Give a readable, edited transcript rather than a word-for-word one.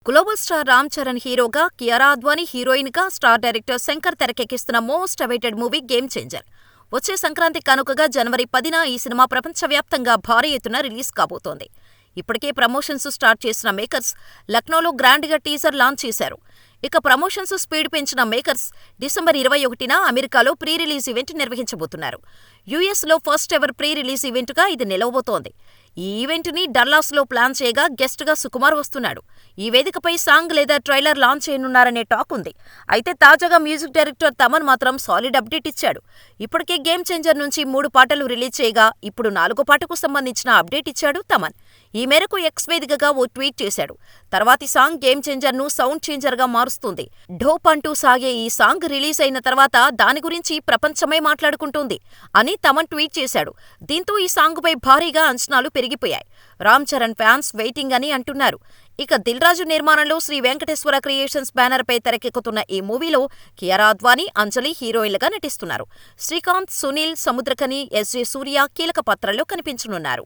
Global star Ram Charan హీరోగా, కియారా అద్వానీ హీరోయిన్గా, star director Shankar తెరకెక్కిస్తున్న most awaited movie game changer. వచ్చే సంక్రాంతి కానుకగా జనవరి 10న ఈ సినిమా ప్రపంచవ్యాప్తంగా భారీ ఎత్తున రిలీజ్ కాబోతోంది. ఇప్పటికే ప్రమోషన్స్ స్టార్ట్ చేసిన మేకర్స్ లక్నోలో గ్రాండ్గా టీజర్ లాంచ్ చేశారు. ఇక ప్రమోషన్స్ స్పీడ్ పెంచిన మేకర్స్ డిసెంబర్ 21న అమెరికాలో ప్రీ రిలీజ్ ఈవెంట్ నిర్వహించబోతున్నారు. యుఎస్లో ఫస్ట్ ఎవర్ ప్రీ రిలీజ్ ఈవెంట్గా ఇది నిలవబోతోంది. ఈ ఈవెంట్ని డల్లాస్లో ప్లాన్ చేయగా గెస్ట్గా సుకుమార్ వస్తున్నాడు. ఈ వేదికపై సాంగ్ లేదా ట్రైలర్ లాంచ్ చేయనున్నారనే టాక్ ఉంది. అయితే తాజాగా మ్యూజిక్ డైరెక్టర్ తమన్ మాత్రం సాలిడ్ అప్డేట్ ఇచ్చాడు. ఇప్పటికే గేమ్ చేంజర్ నుంచి 3 పాటలు రిలీజ్ చేయగా ఇప్పుడు 4వ పాటకు సంబంధించిన అప్డేట్ ఇచ్చాడు తమన్. ఈ మేరకు ఎక్స్ వేదికగా ఓ ట్వీట్ చేశాడు. తర్వాతి సాంగ్ గేమ్ చేంజర్ను సౌండ్ చేంజర్గా మారుస్తుంది. ఢోప్ అంటూ సాగే ఈ సాంగ్ రిలీజ్ అయిన తర్వాత దాని గురించి ప్రపంచమే మాట్లాడుకుంటోంది అని తమన్ ట్వీట్ చేశాడు. దీంతో ఈ సాంగ్పై భారీగా అంచనాలు పెరిగిపోయాయి. రామ్ చరణ్ ఫ్యాన్స్ వెయిటింగ్ అని అంటున్నారు. ఇక దిల్ రాజు నిర్మాణంలో శ్రీ వెంకటేశ్వర క్రియేషన్స్ బ్యానర్పై తెరకెక్కుతున్న ఈ మూవీలో కియారా అద్వానీ, అంజలి హీరోయిన్లుగా నటిస్తున్నారు. శ్రీకాంత్, సునీల్, సముద్రఖని, ఎస్.జె. సూర్య కీలక పాత్రల్లో కనిపించనున్నారు.